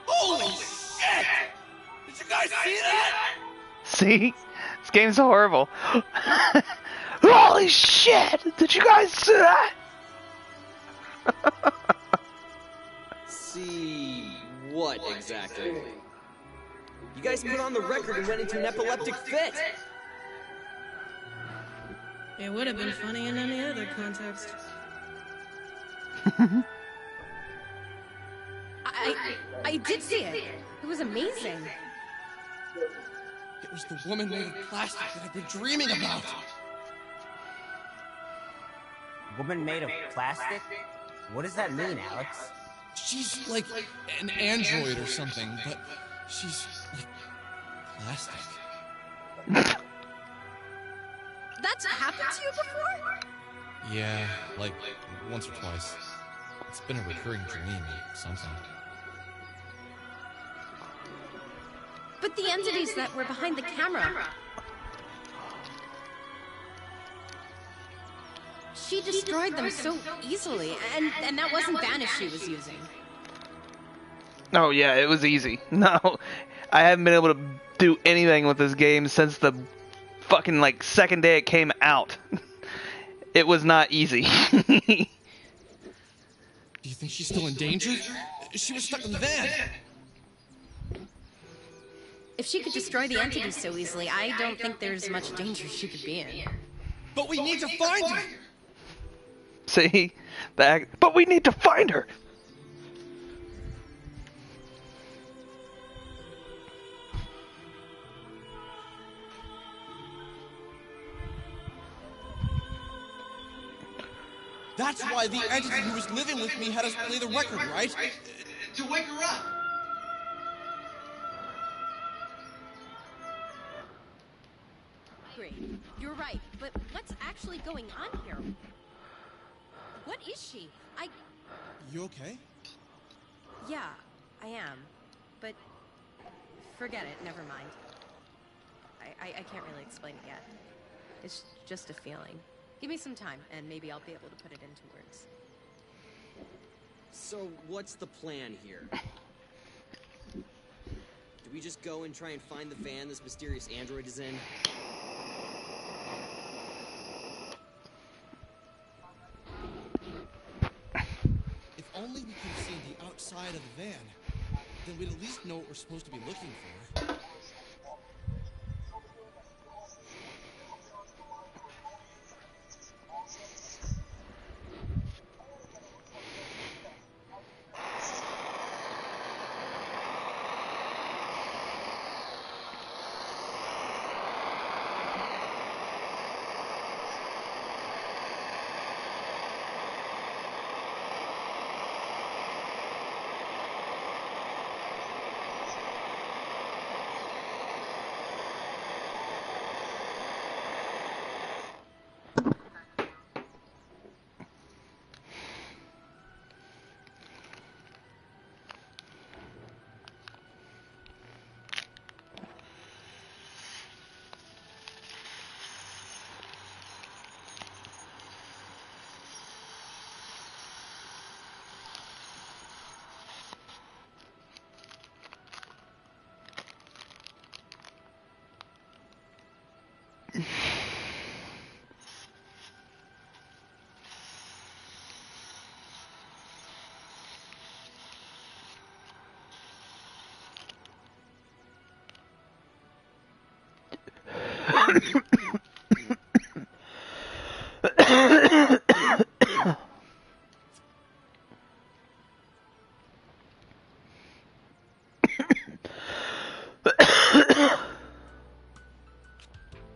Holy shit! Did you guys see that? See? This game's horrible. Holy shit! Did you guys see that? See what exactly? You guys put on the record and went into an epileptic fit. It would have been funny in any other context. I did see it. It was amazing. It was the woman made of plastic that I've been dreaming about. Woman made of plastic? What does that mean, Alex? She's like an android or something, but she's like plastic. That's happened to you before? Yeah, like once or twice. It's been a recurring dream or something. But the entities that were behind the camera. She destroyed them so easily, and that wasn't Vanish she was using. Oh yeah, it was easy. No, I haven't been able to do anything with this game since the fucking like second day it came out. It was not easy. Do you think she's still in danger? She was stuck in the van. If she could destroy the entities so easily, I don't think there's much danger she could be in. But we need to find her. See? But we need to find her! That's why the entity who was living with me had us play the record, right? To wake her up. Great. You're right, but what's actually going on here? What is she? You okay? Yeah, I am. But forget it, never mind. I can't really explain it yet. It's just a feeling. Give me some time, and maybe I'll be able to put it into words. So, what's the plan here? Do we just go and try and find the van this mysterious android is in? If only we could have seen the outside of the van, then we'd at least know what we're supposed to be looking for.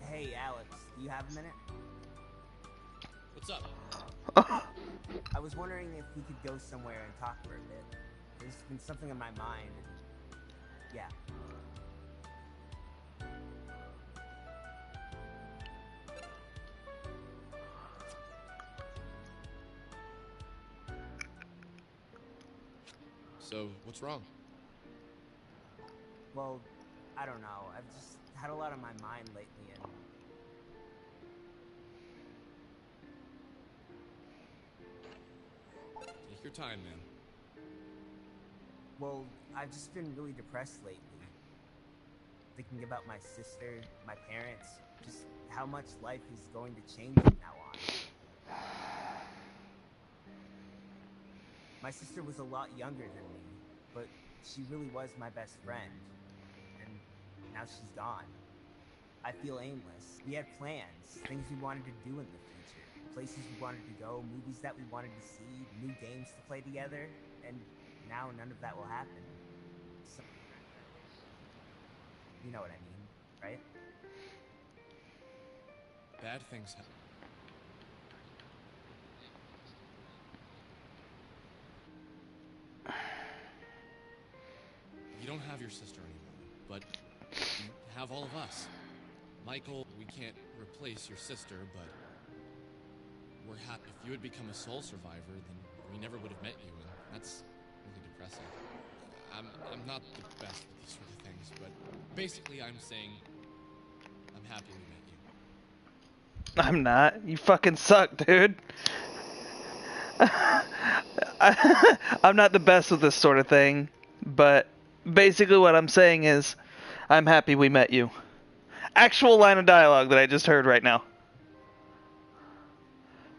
Hey, Alex, do you have a minute? What's up? I was wondering if we could go somewhere and talk for a bit. There's been something on my mind. Yeah. So, what's wrong? Well, I don't know. I've just had a lot on my mind lately, and Did you your time, man. Well, I've just been really depressed lately. Thinking about my sister, my parents, just how much life is going to change from now on. My sister was a lot younger than me, but she really was my best friend. And now she's gone. I feel aimless. We had plans, things we wanted to do in the future, places we wanted to go, movies that we wanted to see, new games to play together, and now none of that will happen. So, you know what I mean, right? Bad things happen. You don't have your sister anymore, but you have all of us. Michael, we can't replace your sister, but we're happy. If you had become a soul survivor, then we never would have met you, and that's really depressing. I'm not the best at these sort of things, but basically I'm saying I'm happy we met you. I'm not. You fucking suck, dude. I'm not the best with this sort of thing, but basically what I'm saying is I'm happy we met you. Actual line of dialogue that I just heard right now.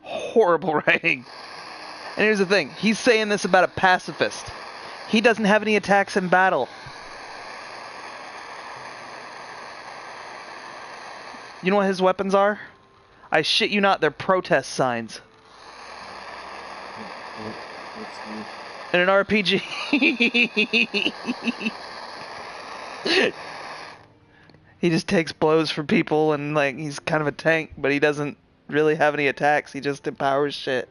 Horrible writing. And here's the thing. He's saying this about a pacifist. He doesn't have any attacks in battle. You know what his weapons are? I shit you not, they're protest signs. In an RPG. He just takes blows for people and like he's kind of a tank, but he doesn't really have any attacks. He just empowers shit.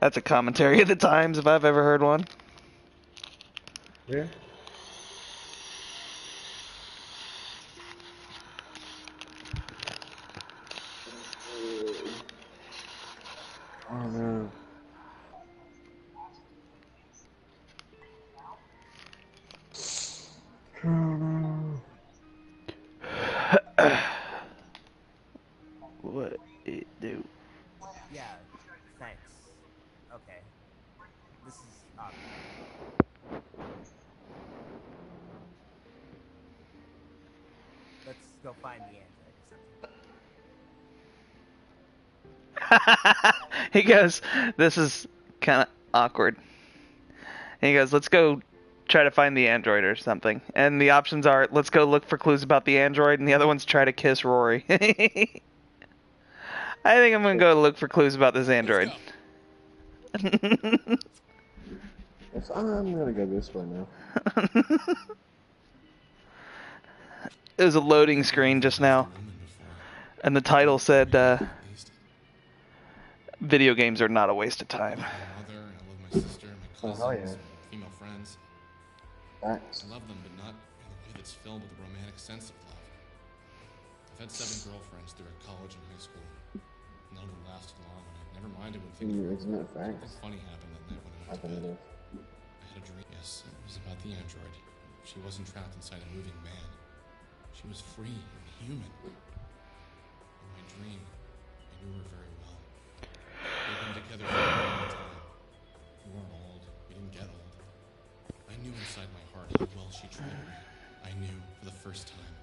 That's a commentary of the times if I've ever heard one. Yeah. Oh no. Oh no. What it do? Yeah, thanks. Okay. This is awkward. Let's go find the android or something. He goes, this is kind of awkward. And he goes, let's go try to find the android or something. And the options are, let's go look for clues about the android, and the other one's try to kiss Rory. I think I'm going to go look for clues about this android. Yes, I'm gonna go this way now. It was a loading screen just now. And the title said, video games are not a waste of time. I love my mother, and I love my sister, and my Oh, cousins, hell yeah. female friends. Thanks. I love them, but not in a way that's filled with a romantic sense of love. I've had 7 girlfriends throughout college and high school. None of them lasted long, and I never minded when things Isn't it something facts? funny happened that night when I I went to think bed. it is. I had a dream. Yes, it was about the android. She wasn't trapped inside a moving man. She was free and human. In my dream, I knew her very well. We'd been together for a long time. We weren't old. We didn't get old. I knew inside my heart how well she treated me. I knew for the first time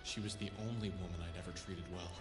she was the only woman I'd ever treated well.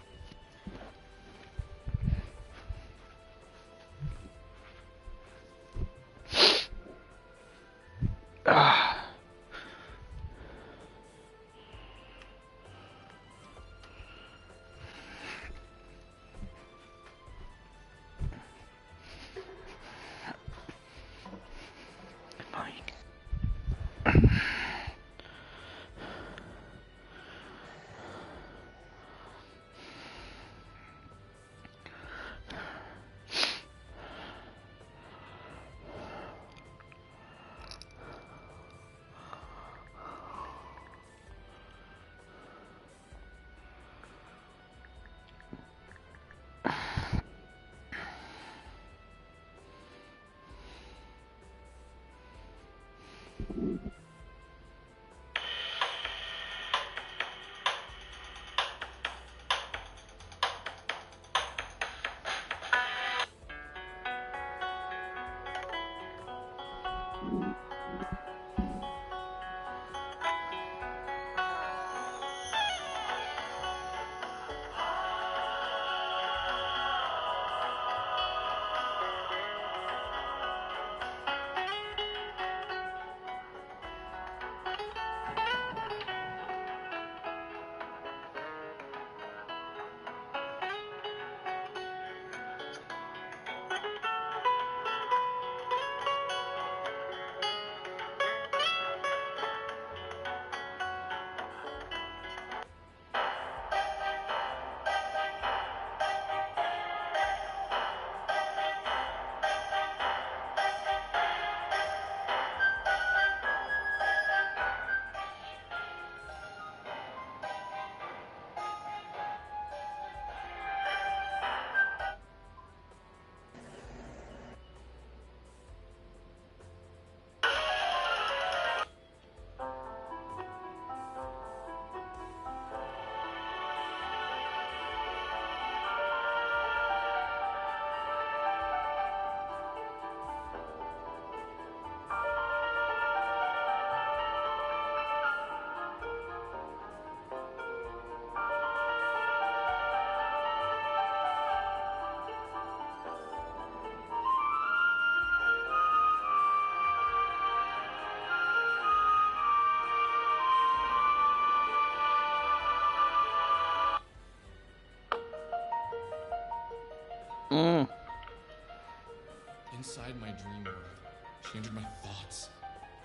inside my dream world. She entered my thoughts.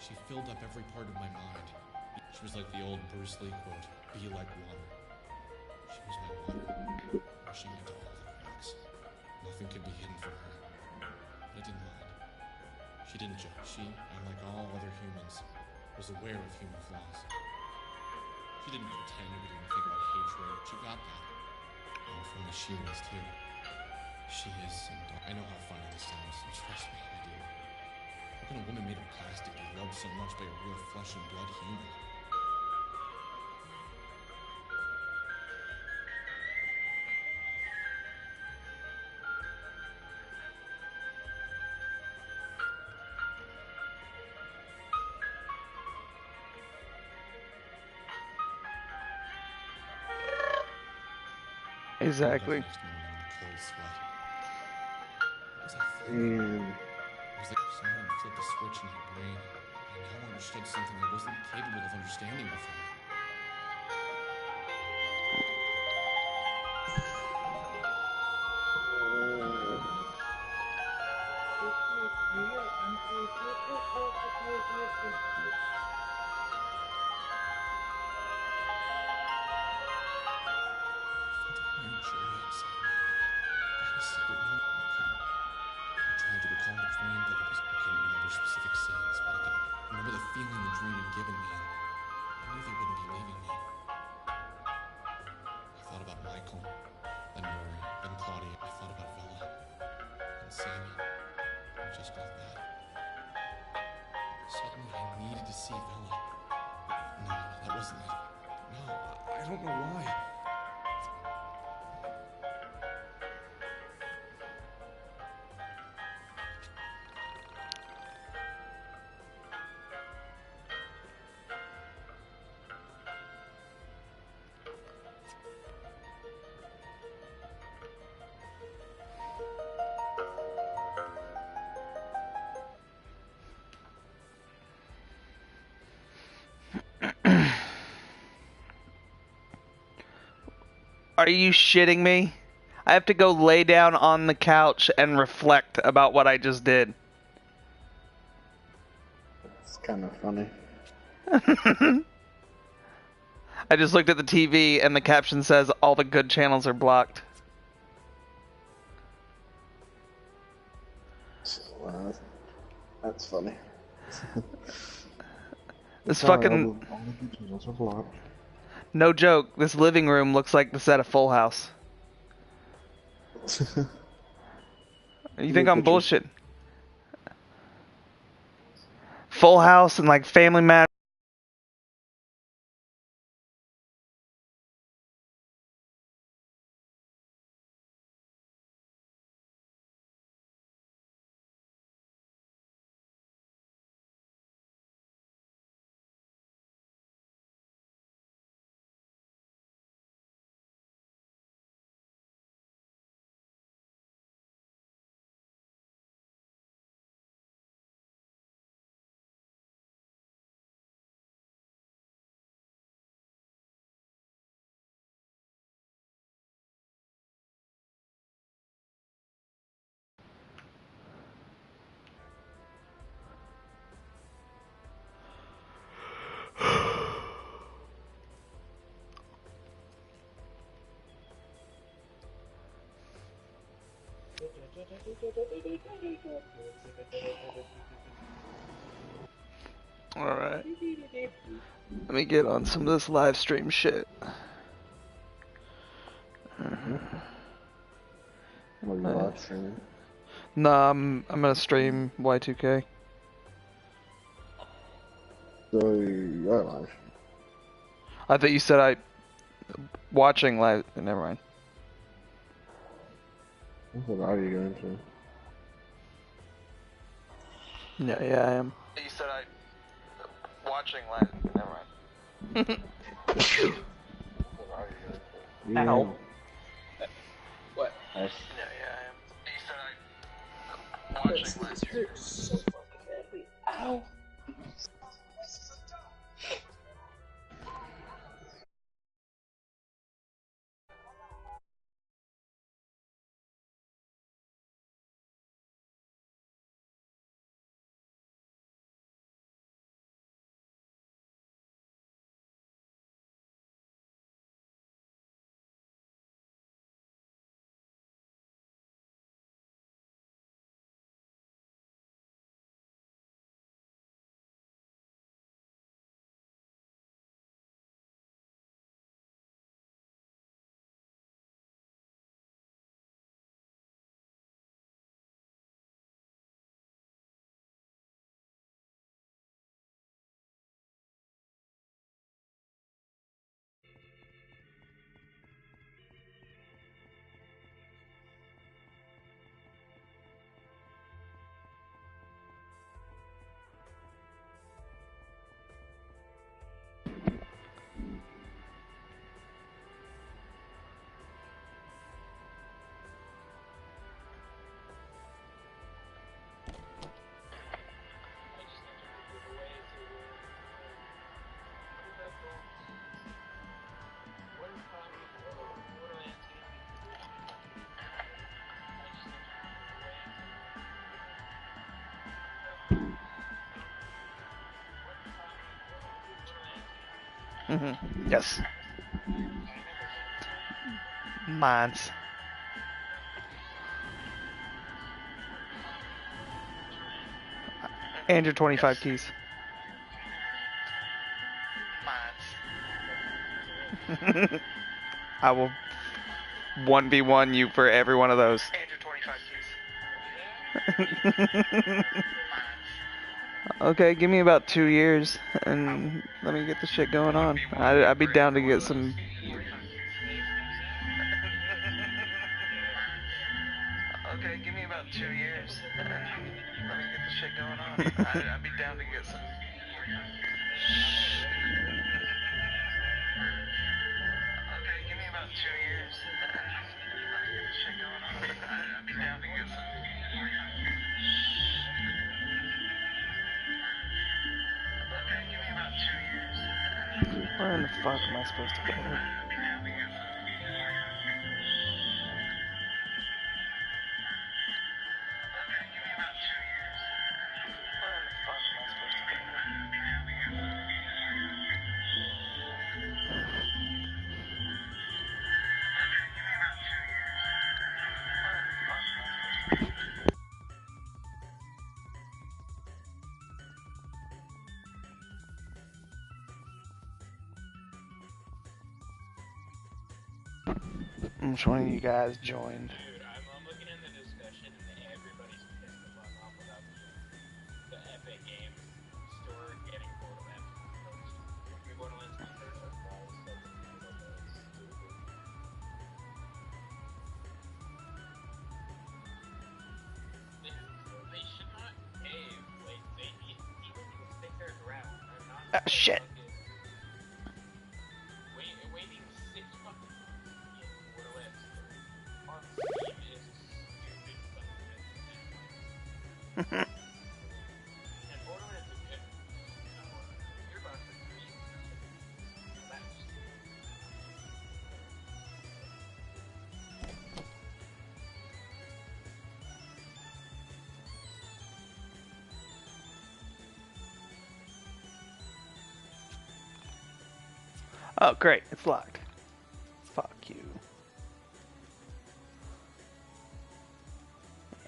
She filled up every part of my mind. She was like the old Bruce Lee quote, "Be like water." She was my water, rushing into all the cracks. Nothing could be hidden from her. But I didn't mind. She didn't judge. She, unlike all other humans, was aware of human flaws. She didn't pretend or didn't think about hatred. She got that. And if only she was too. She is, and I know how funny this sounds. Trust me, I do. How can a woman made of plastic be loved so much by a real flesh and blood human? Exactly. Next morning in a cold sweat. What was I thinking? And It was like someone flipped a switch in my brain. I now understood something I wasn't capable of understanding before. I felt a weird joy inside me. I had a secret memory. I tried to recall the dream, but I couldn't remember specific scenes, but I could remember the feeling the dream had given me. I knew they wouldn't be leaving me. I thought about Michael, then Murray, then Claudia. I thought about Bella, and Sammy. And just like that, suddenly I needed to see Bella. No, that wasn't it. No, I don't know why. Are you shitting me? I have to go lay down on the couch and reflect about what I just did. it's kind of funny. I just looked at the TV and the caption says all the good channels are blocked. Wow, that's funny. This Sorry, fucking... all the good channels are blocked. No joke, this living room looks like the set of Full House. You think I'm bullshit? Full House and like Family Matters. Alright. Let me get on some of this live stream shit. What are you live streaming? Nah, I'm gonna stream Y2K. So you're live. I thought you said watching live. Never mind. What are you going to? Yeah, I am. You said watching live. Never mind. Ow. What? Yes. Yeah, I am. You said watching live. Hurts so fucking badly. Ow. Yes. Mines. And your 25 keys. I will 1v1 you for every one of those. Okay, give me about 2 years and let me get the shit going on. I'd be down to get some. Okay, give me about 2 years and let me get the shit going on. I'd be down to get some. Okay, give me about 2 years and let me get the shit going on. I'd be down to get some. Okay, give me about 2 years. Where in the fuck am I supposed to go? Which one of you guys joined? Dude, I'm looking in the discussion and everybody's pissed the fuck off about the Epic Games store getting Borderlands post. Your Borderlands t-shirt? They should not pay, like, they people need to stick their ground. I'm not Shit. waiting 6 fucking months to get Borderlands 3 on Steam is stupid fucking business. And Borderlands is good. No, you're about to 3. That's Oh, great. It's locked. Fuck you.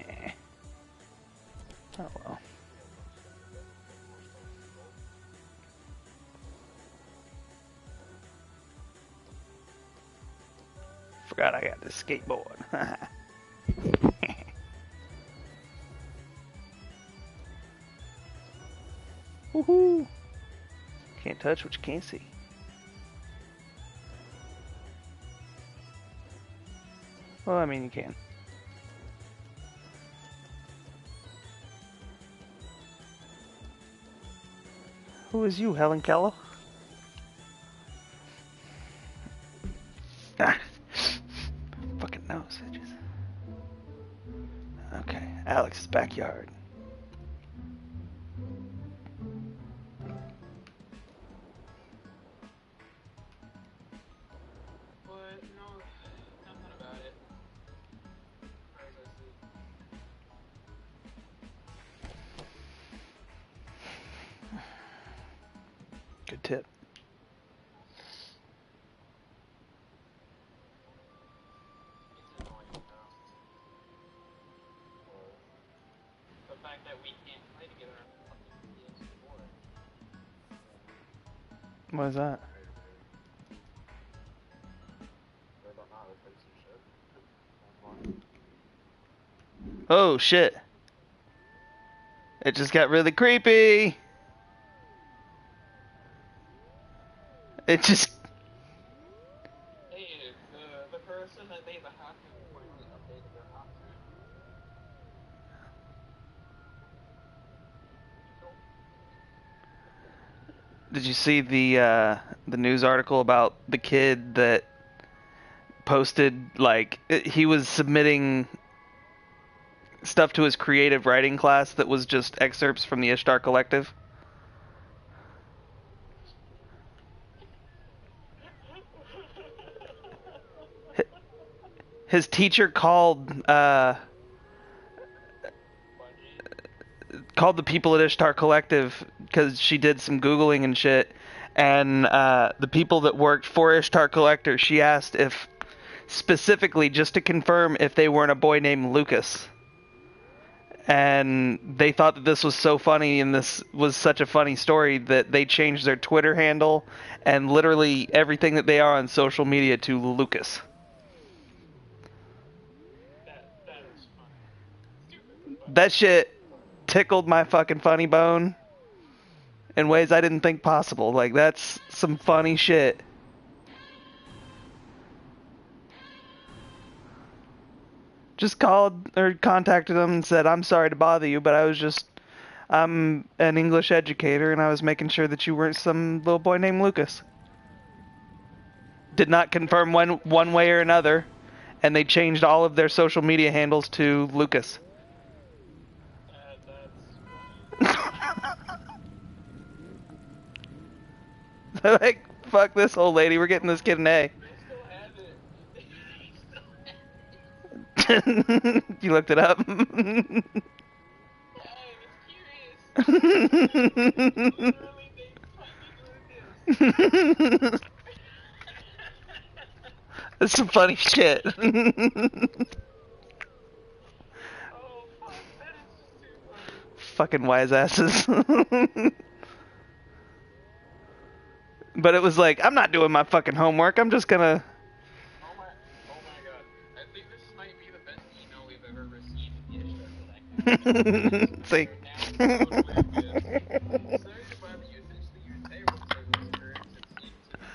Eh. Oh, well. Forgot I got this skateboard. Woohoo! Can't touch what you can't see. Well, I mean, you can. Who is you, Helen Keller? Ah. Fucking nose edges. Okay, Alex's backyard. but no, nothing about it. As I see. Good tip. It's annoying though. The fact that we can't play together on fucking PS4. What is that? Oh shit. It just got really creepy. It just. Hey, the person that made the hack finally updated their hack. Did you see the news article about the kid that posted, like, he was submitting stuff to his creative writing class that was just excerpts from the Ishtar Collective? His teacher called the people at Ishtar Collective because she did some Googling and shit, And the people that worked for Ishtar Collector, she asked if, specifically just to confirm if they weren't a boy named Lucas. And they thought that this was so funny and this was such a funny story that they changed their Twitter handle and literally everything that they are on social media to Lucas. That is funny. Stupidly funny. That shit tickled my fucking funny bone in ways I didn't think possible. Like, that's some funny shit. Just called or contacted them and said, I'm sorry to bother you, but I'm an English educator and I was making sure that you weren't some little boy named Lucas. Did not confirm one way or another, and they changed all of their social media handles to Lucas. That's They're like, fuck this old lady, we're getting this kid an A. They still have it. They still have it. You looked it up? Yeah, I was curious. Literally, they fucking Lucas. That's some funny shit. Oh, fuck, that is just too funny. Fucking wise asses. But it was like, I'm not doing my fucking homework, I'm just gonna... Oh my god. I think this might be the best email we've ever received in the See? Sorry to bother you. Essentially, your entire website was current and seemed to me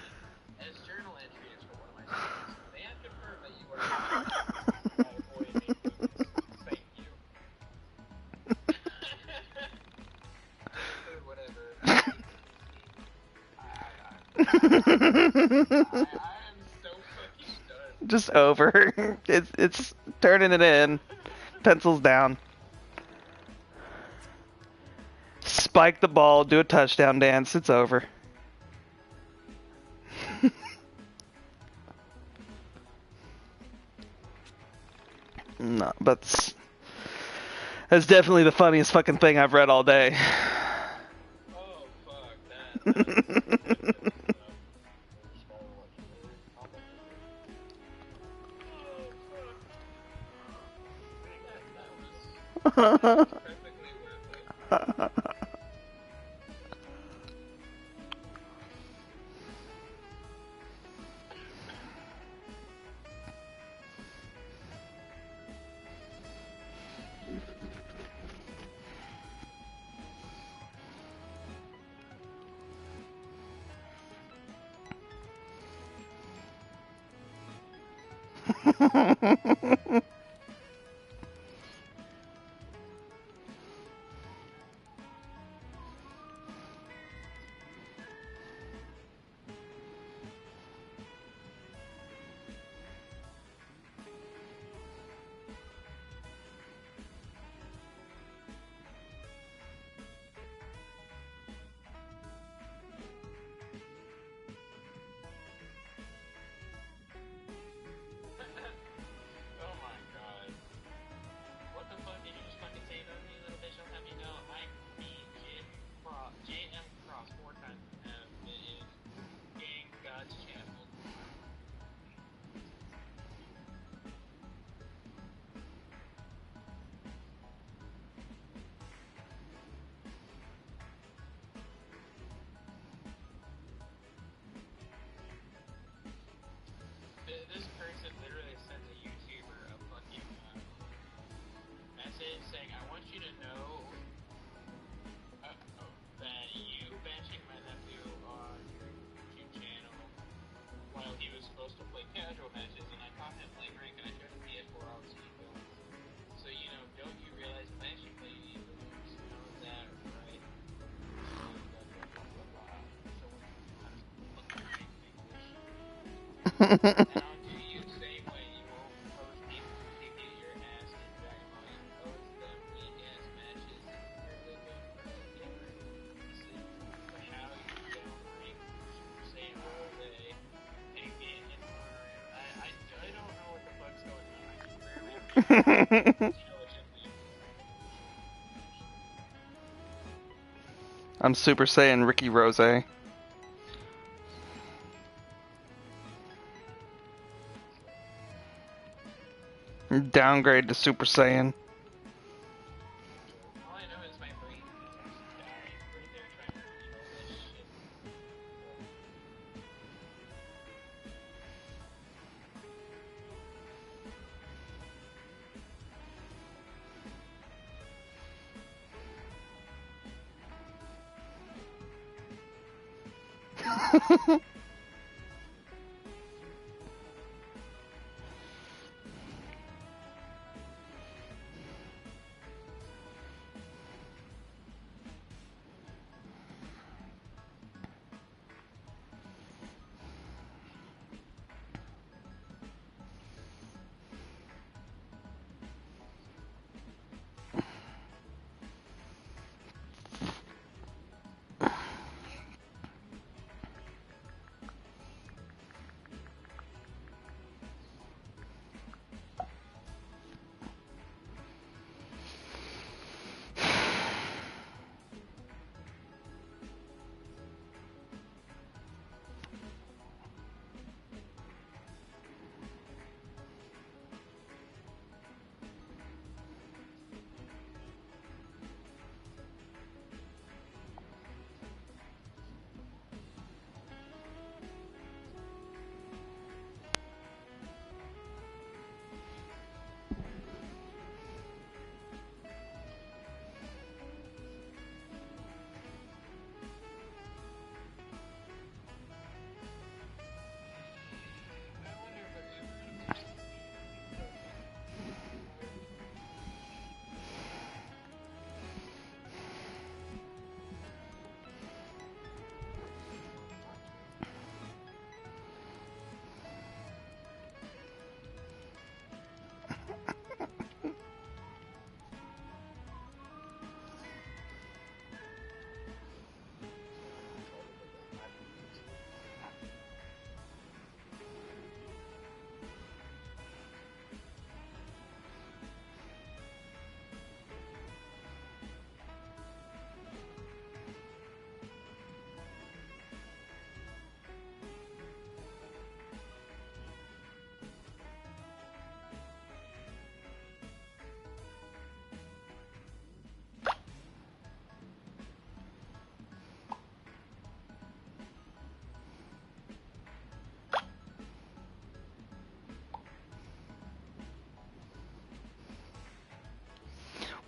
as journal entries for one of my students. They have confirmed that you are a boy named Lucas. Thank you. Or whatever. I am so fucking done. Just over. It's turning it in. Pencils down. Spike the ball, do a touchdown dance, it's over. No, but that's definitely the funniest fucking thing I've read all day. Oh, fuck, that. Perfectly worth it. Oh my god. What the fuck did you just fucking say about me, little bitch? Don't have me know. I beat JM Cross 4 times and have been in Gang God's channel. This person literally sent a YouTuber a fucking message saying, I want you to know that you bashing my nephew on your YouTube channel while he was supposed to play casual matches, and I caught him playing rank and I showed him PS4 all the speed builds. So, you know, don't you realize I'm actually playing you know that, right? Now do you same way you won't post people who kick your ass in Dragon Ball, you post them weak ass matches where they go for a gamer. But how you don't rank Super Saiyan Rose and get in I don't know what the fuck's going on. I can barely intelligently. I'm Super Saiyan Ricky Rose. Downgrade to Super Saiyan. All I know is my brain is actually dying right there trying to read all this shit.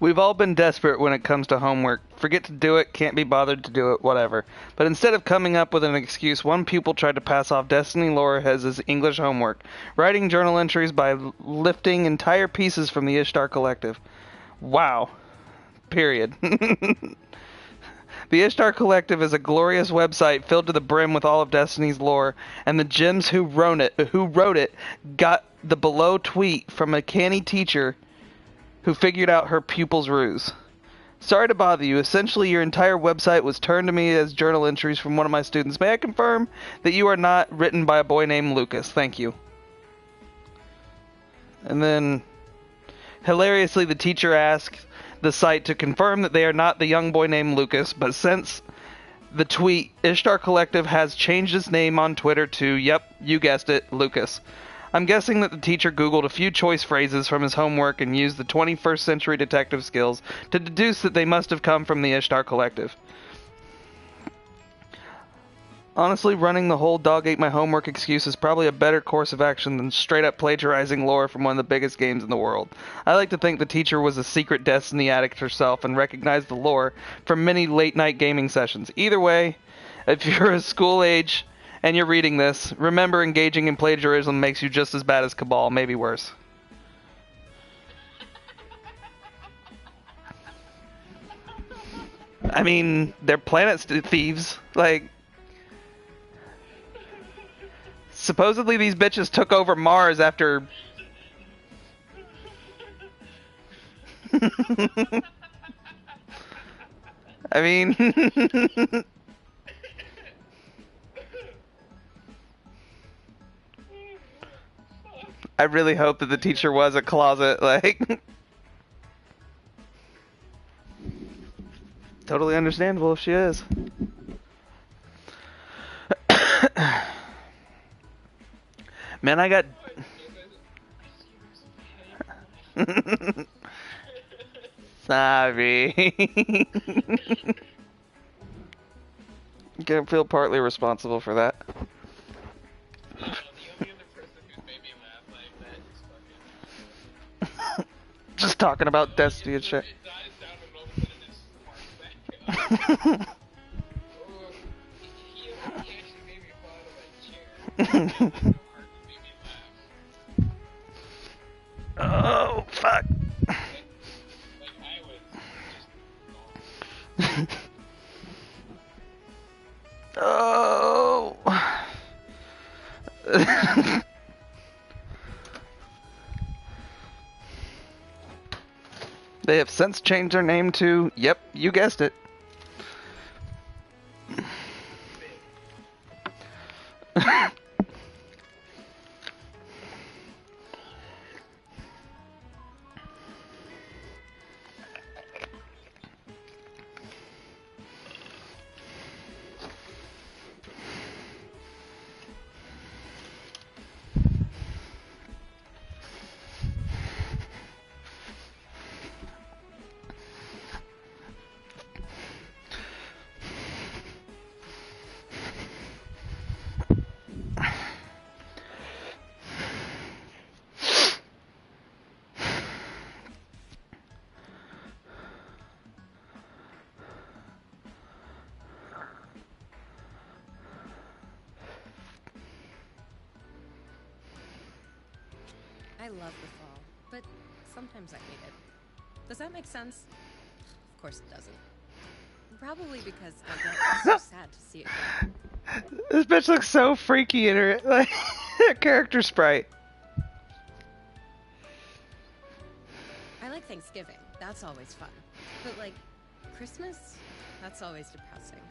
We've all been desperate when it comes to homework. Forget to do it, can't be bothered to do it, whatever. But instead of coming up with an excuse, one pupil tried to pass off Destiny lore as his English homework, writing journal entries by lifting entire pieces from the Ishtar Collective. Wow. Period. The Ishtar Collective is a glorious website filled to the brim with all of Destiny's lore, and the gems who wrote it got the below tweet from a canny teacher who figured out her pupil's ruse. Sorry to bother you. Essentially, your entire website was turned to me as journal entries from one of my students. May I confirm that you are not written by a boy named Lucas? Thank you. And then, hilariously, the teacher asked the site to confirm that they are not the young boy named Lucas, but since the tweet, Ishtar Collective has changed its name on Twitter to, yep, you guessed it, Lucas. I'm guessing that the teacher Googled a few choice phrases from his homework and used the 21st century detective skills to deduce that they must have come from the Ishtar Collective. Honestly, running the whole dog ate my homework excuse is probably a better course of action than straight up plagiarizing lore from one of the biggest games in the world. I like to think the teacher was a secret Destiny addict herself and recognized the lore from many late night gaming sessions. Either way, if you're a school age and you're reading this, remember engaging in plagiarism makes you just as bad as Cabal, maybe worse. I mean, they're planet thieves. Like, supposedly these bitches took over Mars after... I mean... I really hope that the teacher was a closet, like... Totally understandable if she is. Man, I got... Sorry. Can't feel partly responsible for that. The only other person who's made me laugh like that is fucking... Just talking about Destiny and shit. It dies down and all of a sudden it sparks back up. Oh, he actually made me fall out of that chair. So hard to make me laugh. Oh, fuck. Like I was just gone. Oh. They have since changed their name to, yep, you guessed it. I love the fall, but sometimes I hate it. Does that make sense? Of course it doesn't. Probably because I get so sad to see it go. This bitch looks so freaky in her like character sprite. I like Thanksgiving. That's always fun. But like Christmas, that's always depressing.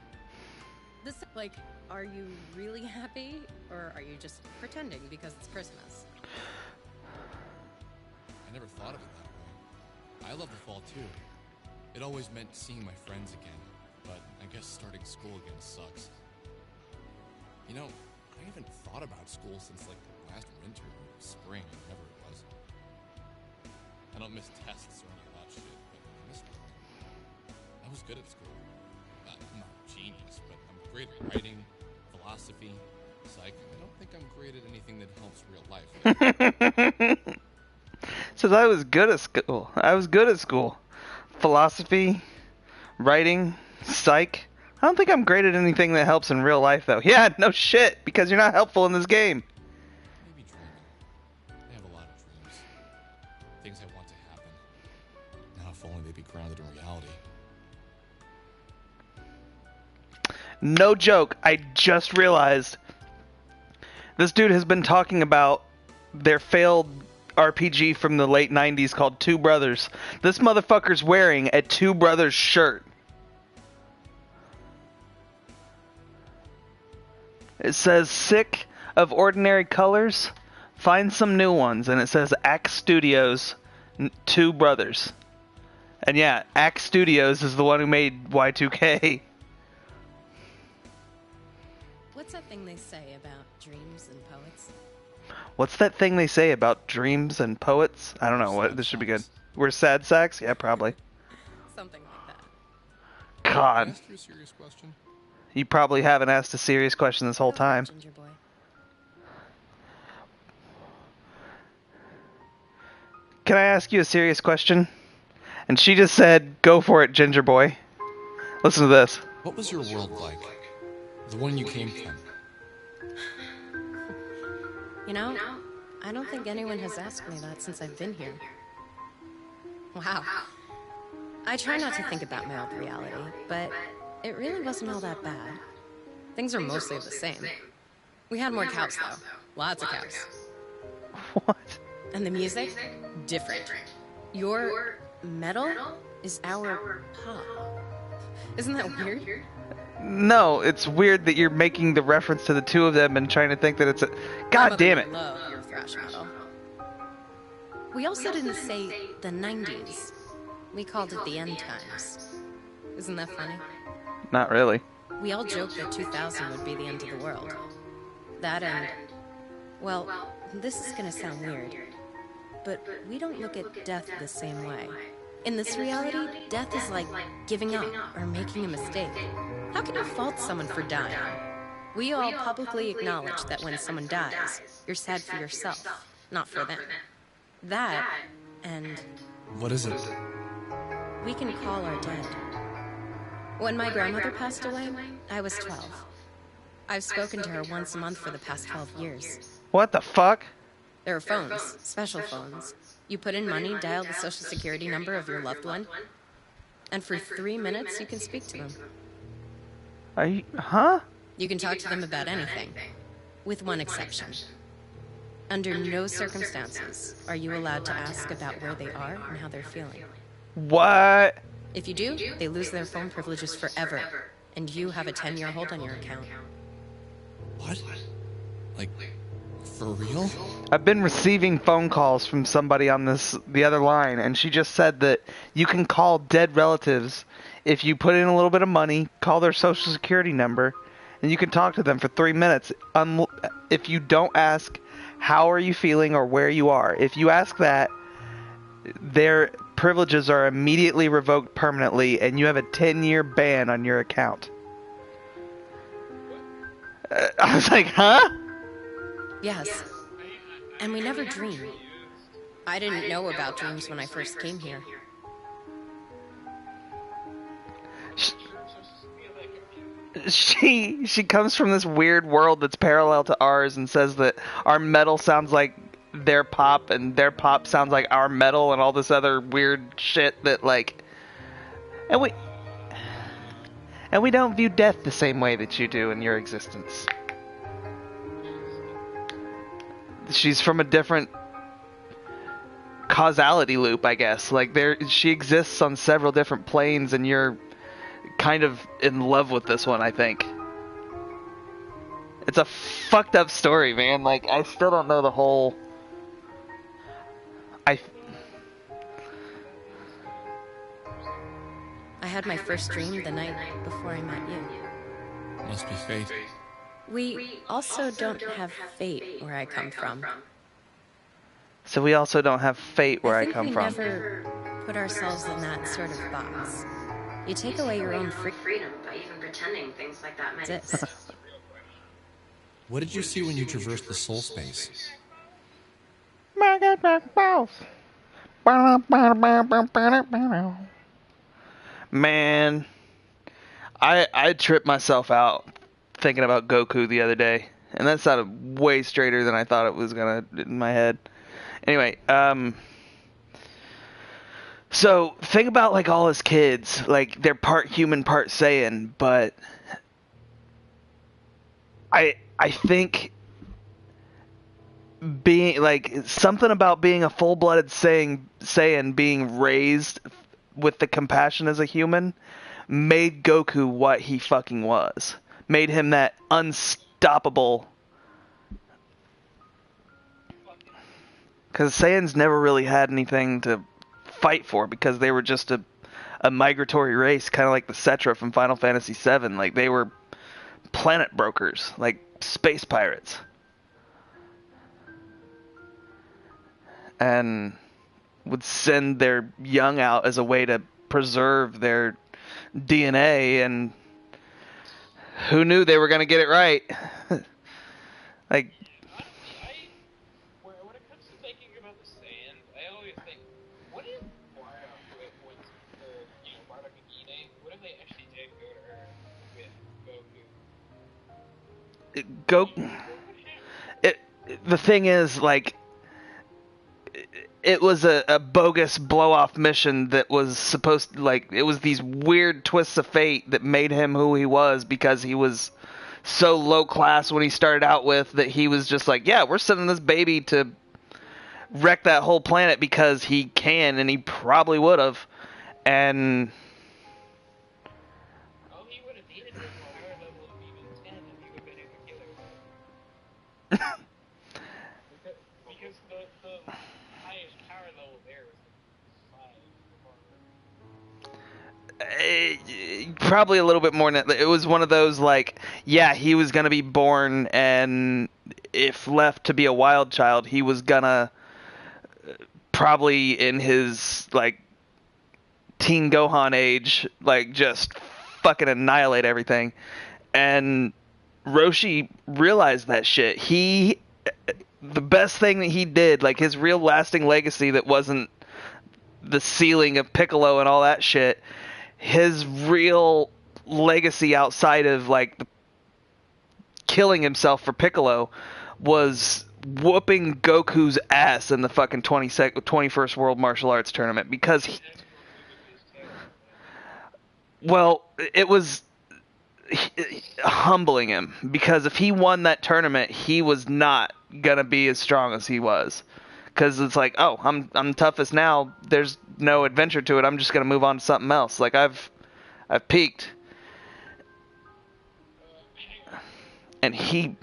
This like, are you really happy or are you just pretending because it's Christmas? I never thought of it that way. I love the fall too. It always meant seeing my friends again, but I guess starting school again sucks. You know, I haven't thought about school since like last winter or spring, whatever it was. I don't miss tests or any of that shit, but I miss learning. I was good at school. I'm not a genius, but I'm great at writing, philosophy, psych. I don't think I'm great at anything that helps real life. Says I was good at school. I was good at school. Philosophy, writing, psych. I don't think I'm great at anything that helps in real life, though. Yeah, no shit, because you're not helpful in this game. Maybe dreaming. I have a lot of dreams. Things I want to happen. Now if only they'd be grounded in reality. No joke, I just realized this dude has been talking about their failed RPG from the late 90s called Two Brothers. This motherfucker's wearing a Two Brothers shirt. It says, sick of ordinary colors, find some new ones. And it says Axe Studios, Two Brothers. And yeah, Axe Studios is the one who made Y2K. What's that thing they say about dreams and poets? What's that thing they say about dreams and poets? I don't know. What this should be good. We're sad sacks? Yeah, probably. Something like that. Can I God. ask you a serious question? You probably haven't asked a serious question this whole Go for it, time. Ginger boy. Can I ask you a serious question? And she just said, go for it, Ginger boy. Listen to this. What was your world like? The one you came from? You know, I don't think anyone has asked me that since I've been here. Wow. I try not to think about my old reality, but it really wasn't all that bad. Things are mostly the same. We had more cows, though. Lots of cows. What? And the music? Different. Your metal is our pop. Isn't that weird? No, it's weird that you're making the reference to the two of them and trying to think that it's a... God damn it. Love your thrash metal. We also didn't say the 90s. We called it the end times. Isn't that funny? Not really. We all joked that 2000 would be the end of the world. That and... Well, this is gonna sound weird, but we don't look at death the same way. In this reality, death is like giving up or making a mistake. How can you fault someone for dying? We all publicly acknowledge that when someone dies, you're sad for yourself, not for them. That, and What is it? we can call our dead. When my grandmother passed away, I was 12. I've spoken to her once a month for the past 12 years. What the fuck? There are phones, special phones. You put in money, dial the social security number of your loved one, and for 3 minutes you can speak to them. Are you, huh? You can talk to them about anything, with one exception. Under no circumstances are you allowed to ask about where they are and how they're feeling. What? If you do, they lose their phone privileges forever, and you have a 10-year hold on your account. What? Like, for real? I've been receiving phone calls from somebody on the other line, and she just said that you can call dead relatives if you put in a little bit of money, call their social security number, and you can talk to them for 3 minutes. If you don't ask, how are you feeling or where you are? If you ask that, their privileges are immediately revoked permanently, and you have a 10-year ban on your account. I was like, huh? Yes. And we never dream. I didn't know about dreams when I first came here. She comes from this weird world that's parallel to ours and says that our metal sounds like their pop and their pop sounds like our metal and all this other weird shit that like and we don't view death the same way that you do in your existence. She's from a different causality loop, I guess. Like she exists on several different planes and you're kind of in love with this one, I think. It's a fucked up story, man. Like, I still don't know the whole... I had my first dream the night before I met you. Must be fate. We also don't have fate where I come from. So we also don't have fate where I come from. I think we never put ourselves in that sort of box. You take away your own freedom by even pretending things like that might exist. What did you see when you traversed the soul space? Man, I tripped myself out thinking about Goku the other day, and that sounded way straighter than I thought it was gonna in my head. Anyway, so think about like all his kids, like they're part human, part Saiyan, but I think being like something about being a full-blooded Saiyan being raised with the compassion as a human made Goku what he fucking was. Made him that unstoppable. Because Saiyans never really had anything to fight for because they were just a migratory race, kind of like the Cetra from Final Fantasy VII. Like they were planet brokers, like space pirates. And would send their young out as a way to preserve their DNA, and who knew they were going to get it right? Like, when it comes to thinking about the Saiyans, I always think, what if Bardock Bardock and Ine, what if they actually did go to her with Goku? The thing is, like, it was a bogus blow-off mission that was supposed to, like, it was these weird twists of fate that made him who he was because he was so low class when he started out with that he was just like, yeah, we're sending this baby to wreck that whole planet because he can, and he probably would have. And he would have needed his power level of even 10 and he would have been able to kill her. because the highest power level there was 5. Probably a little bit more. It was one of those, like, yeah, he was going to be born, and if left to be a wild child, he was going to probably in his like teen Gohan age, like just fucking annihilate everything. And Roshi realized that shit. The best thing that he did, like his real lasting legacy that wasn't the sealing of Piccolo and all that shit, his real legacy outside of like the killing himself for Piccolo was whooping Goku's ass in the fucking 21st World Martial Arts Tournament because it was humbling him, because if he won that tournament, he was not gonna be as strong as he was, because it's like, oh, I'm toughest now, there's no adventure to it, I'm just gonna move on to something else, like I've peaked. And he,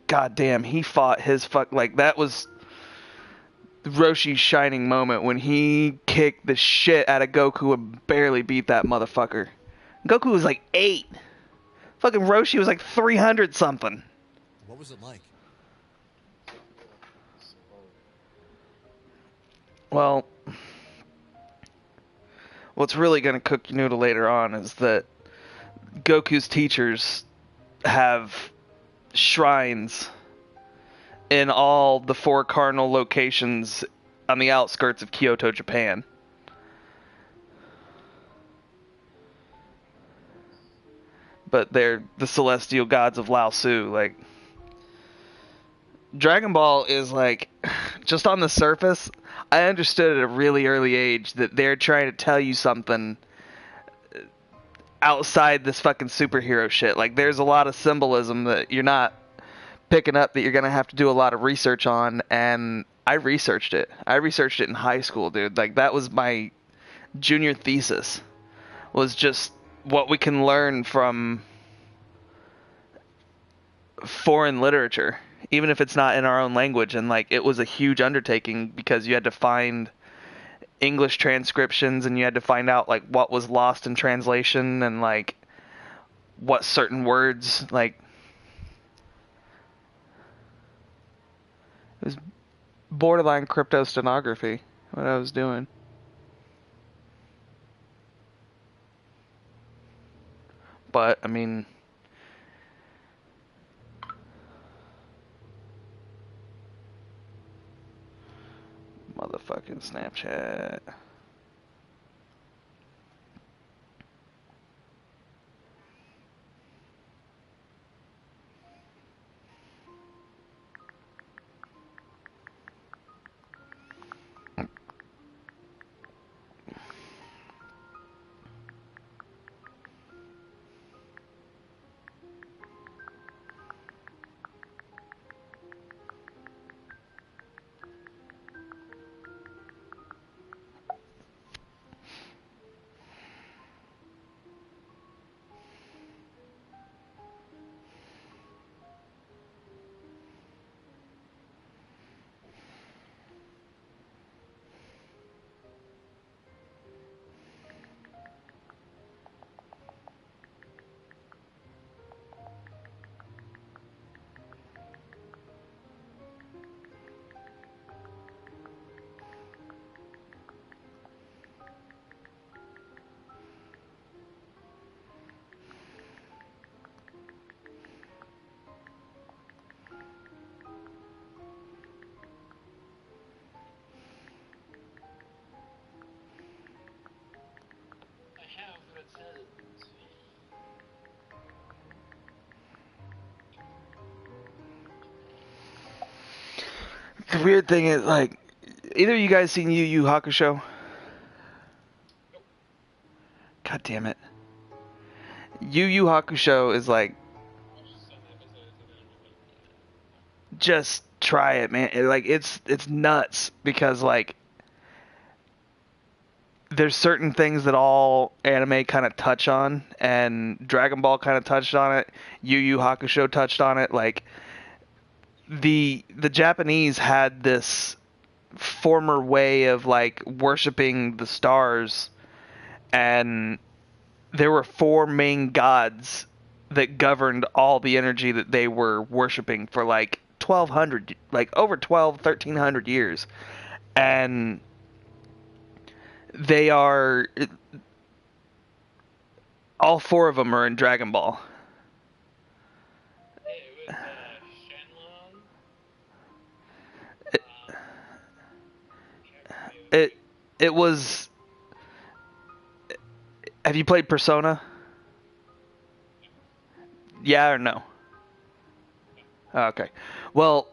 goddamn, he fought his like that was Roshi's shining moment when he kicked the shit out of Goku and barely beat that motherfucker. Goku was like 8. Fucking Roshi was like 300 something. What was it like? Well, what's really going to cook your noodle later on is that Goku's teachers have shrines in all the 4 cardinal locations on the outskirts of Kyoto, Japan. But they're the celestial gods of Lao Tzu. Like, Dragon Ball is like, just on the surface, I understood at a really early age that they're trying to tell you something outside this fucking superhero shit. Like, there's a lot of symbolism that you're not picking up, that you're gonna have to do a lot of research on, and I researched it. I researched it in high school, dude. Like, that was my junior thesis, was just what we can learn from foreign literature, even if it's not in our own language. And like, it was a huge undertaking because you had to find English transcriptions, and you had to find out like what was lost in translation, and like what certain words, like, it was borderline crypto stenography what I was doing. But I mean, motherfucking Snapchat. The weird thing is, like, either of you guys seen Yu Yu Hakusho? God damn it. Yu Yu Hakusho is like, just try it, man. It's nuts, because like, there's certain things that all anime kind of touch on, and Dragon Ball kind of touched on it. Yu Yu Hakusho touched on it. Like, the Japanese had this former way of like worshiping the stars, and there were 4 main gods that governed all the energy that they were worshiping for like 1200, like over 1300 years. And They are... All 4 of them are in Dragon Ball. It was Shenlong. It was... Have you played Persona? Yeah or no? Oh, okay. Well,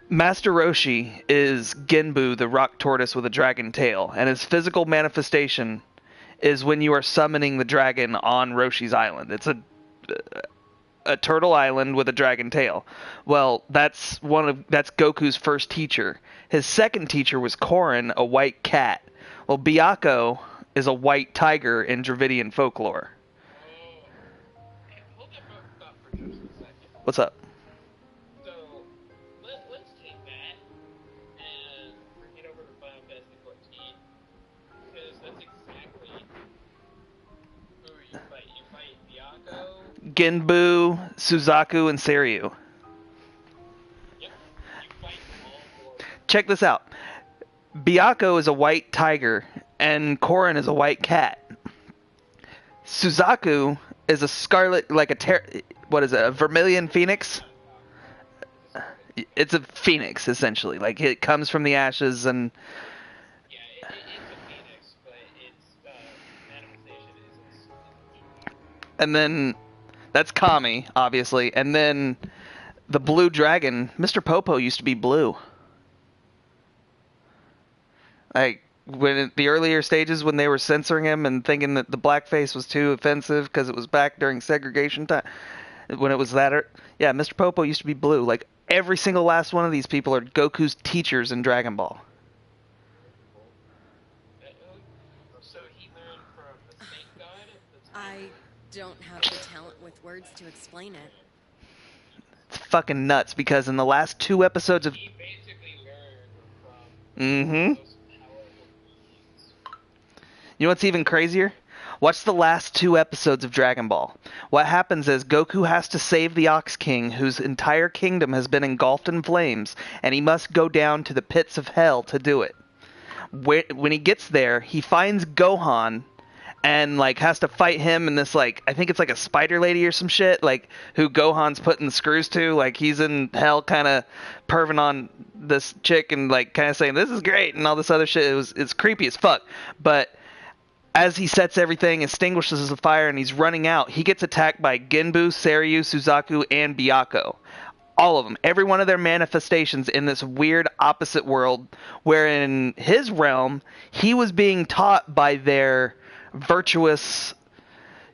Master Roshi is Genbu, the rock tortoise with a dragon tail, and his physical manifestation is when you are summoning the dragon on Roshi's island. It's a turtle island with a dragon tail. Well, that's Goku's first teacher. His second teacher was Korin, a white cat. Well, Byakko is a white tiger in Dravidian folklore. Hold that thought for just a second. What's up? So, let's take that and bring it over to Final Fantasy 14, because that's exactly who you fight. You fight Byakko. Genbu, Suzaku, and Seiryu. Yep. You fight all 4. Check this out. Byakko is a white tiger, and Korin is a white cat. Suzaku is a scarlet, like a vermilion phoenix? It's a phoenix, essentially. Like, it comes from the ashes, and... Yeah, it's a phoenix, but its manifestation is And then, that's Kami, obviously. And then, the blue dragon, Mr. Popo used to be blue. Like, when the earlier stages when they were censoring him and thinking that the blackface was too offensive because it was back during segregation time, when it was yeah, Mr. Popo used to be blue. Like, every single last one of these people are Goku's teachers in Dragon Ball. So he learned from the snake god? I don't have the talent with words to explain it. It's fucking nuts because in the last 2 episodes of... He basically learned from Mm-hmm. those powerful beings. You know what's even crazier? Watch the last 2 episodes of Dragon Ball. What happens is Goku has to save the Ox King, whose entire kingdom has been engulfed in flames, and he must go down to the pits of hell to do it. When he gets there, he finds Gohan and, like, has to fight him and this, like, I think it's like a spider lady or some shit, like, who Gohan's putting the screws to. Like, he's in hell kind of perving on this chick and, like, kind of saying, this is great and all this other shit. It's creepy as fuck. But as he sets everything, extinguishes the fire, and he's running out, he gets attacked by Genbu, Seiryu, Suzaku, and Byakko. All of them. Every one of their manifestations in this weird opposite world, where in his realm, he was being taught by their virtuous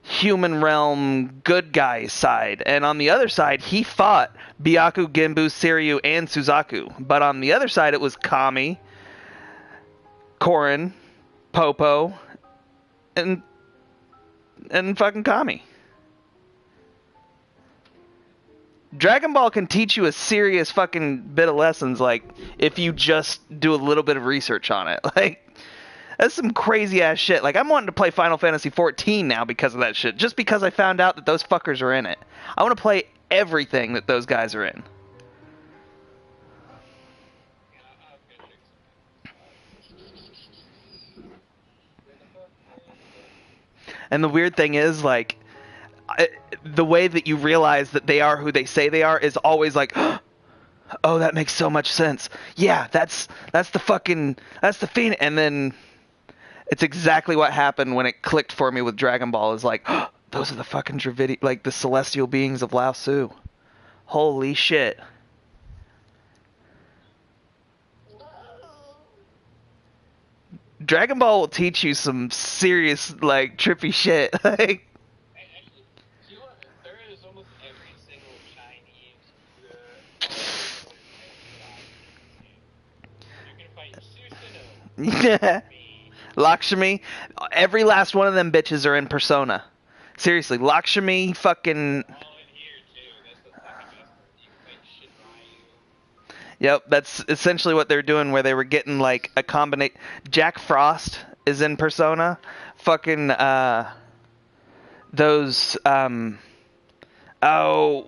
human realm good guy side. And on the other side, he fought Byakko, Genbu, Seiryu, and Suzaku. But on the other side, it was Kami, Korin, Popo, and fucking Kami. Dragon Ball can teach you a serious fucking bit of lessons, like, if you just do a little bit of research on it. Like, that's some crazy ass shit. Like, I'm wanting to play Final Fantasy 14 now because of that shit, just because I found out that those fuckers are in it. I want to play everything that those guys are in. And the weird thing is, like, the way that you realize that they are who they say they are is always like, oh, that makes so much sense. Yeah, that's the Phoenix. And then it's exactly what happened when it clicked for me with Dragon Ball. Is like, oh, those are the fucking Dravidi, like the celestial beings of Lao Tzu. Holy shit. Dragon Ball will teach you some serious, like, trippy shit. Like, Actually, you know what? There is almost every single Chinese. You can fight Susanoo. Lakshmi. Every last one of them bitches are in Persona. Seriously, Lakshmi, fucking... All in here too. That's the fucking best part. You can fight Shinryu. Yep, that's essentially what they're doing, where they were getting, like, a combination... Jack Frost is in Persona. Fucking, those, oh,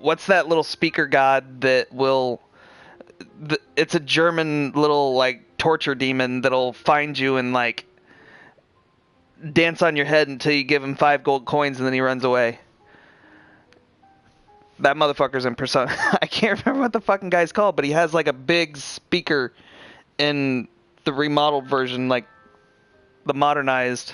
what's that little speaker god that will... It's a German little, like, torture demon that'll find you and like dance on your head until you give him 5 gold coins and then he runs away. That motherfucker's in Persona. I can't remember what the fucking guy's called, but he has like a big speaker in the remodeled version, like the modernized.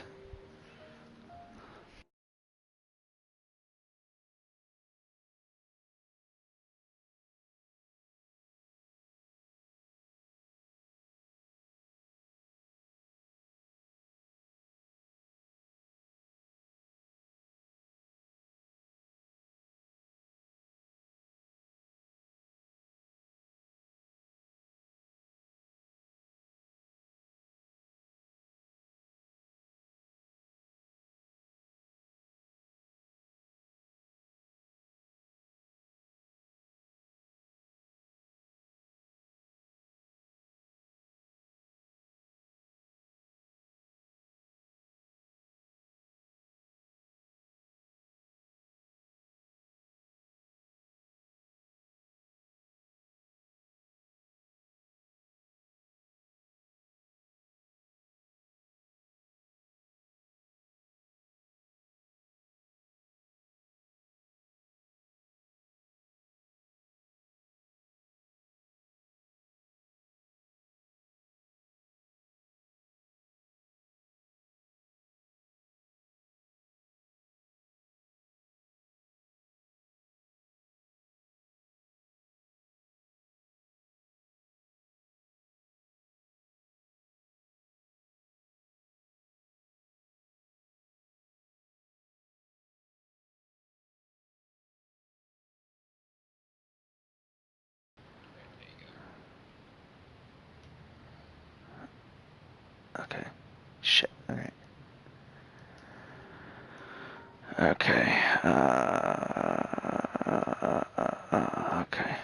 Okay. Shit. Alright. Okay. Okay.